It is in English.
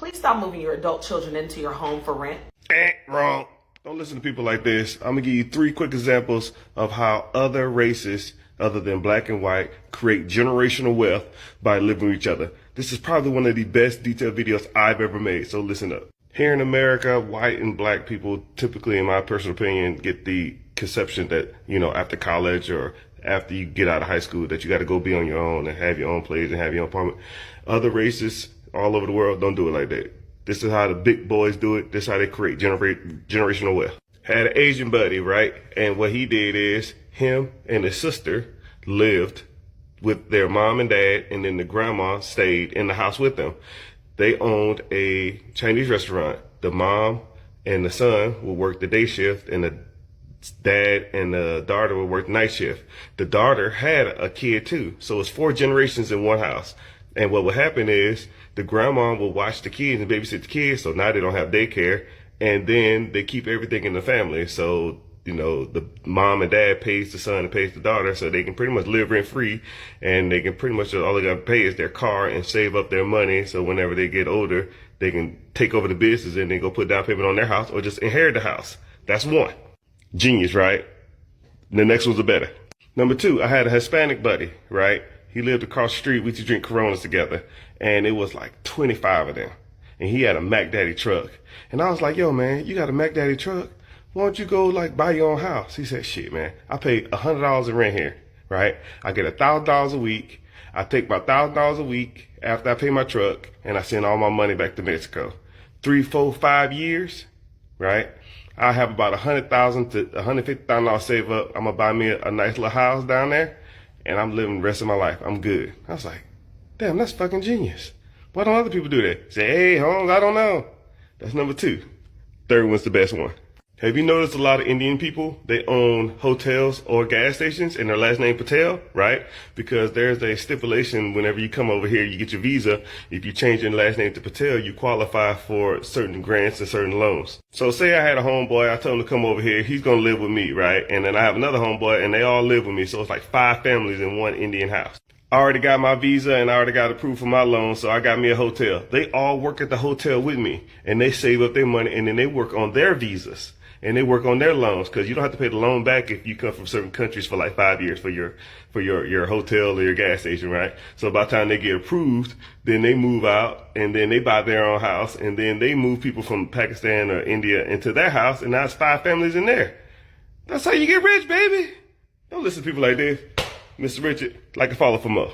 Please stop moving your adult children into your home for rent. Wrong. Don't listen to people like this. I'm gonna give you 3 quick examples of how other races, other than black and white, create generational wealth by living with each other. This is probably one of the best detailed videos I've ever made, so listen up. Here in America, white and black people typically, in my personal opinion, get the conception that, after college or after you get out of high school, that you got to go be on your own and have your own place and have your own apartment. Other races all over the world don't do it like that. This is how the big boys do it. This is how they create generational wealth. Had an Asian buddy, right? And what he did is him and his sister lived with their mom and dad, and then the grandma stayed in the house with them. They owned a Chinese restaurant. The mom and the son would work the day shift, and the dad and the daughter would work the night shift. The daughter had a kid too. So it's 4 generations in one house. And what would happen is the grandma will watch the kids and babysit the kids. So now they don't have daycare, and then they keep everything in the family. So, the mom and dad pays the son and pays the daughter, so they can pretty much live rent free, and they can pretty much, all they got to pay is their car and save up their money. So whenever they get older, they can take over the business and then go put down payment on their house or just inherit the house. That's one. Genius, right? The next one's a better. Number 2, I had a Hispanic buddy, right? He lived across the street. We used to drink Coronas together, and it was like 25 of them. And he had a Mac Daddy truck. And I was like, yo, man, you got a Mac Daddy truck? Why don't you go buy your own house? He said, shit, man, I pay $100 in rent here, right? I get $1,000 a week. I take my $1,000 a week after I pay my truck, and I send all my money back to Mexico. 3, 4, 5 years, right? I have about $100,000 to $150,000 save up. I'm gonna buy me a nice little house down there, and I'm living the rest of my life. I'm good. I was like, damn, that's fucking genius. Why don't other people do that? Say, hey, Holmes, I don't know. That's number 2. Third one's the best one. Have you noticed a lot of Indian people, they own hotels or gas stations and their last name Patel, right? Because there's a stipulation whenever you come over here, you get your visa. If you change your last name to Patel, you qualify for certain grants and certain loans. So say I had a homeboy, I told him to come over here, he's going to live with me, right? And then I have another homeboy and they all live with me. So it's like 5 families in one Indian house. I already got my visa and I already got approved for my loan, so I got me a hotel. They all work at the hotel with me, and they save up their money, and then they work on their visas. And they work on their loans, because you don't have to pay the loan back if you come from certain countries for like 5 years for your hotel or your gas station, right? So by the time they get approved, then they move out, and then they buy their own house, and then they move people from Pakistan or India into their house, and now it's 5 families in there. That's how you get rich, baby. Don't listen to people like this. Mr. Richard, like and follow for more.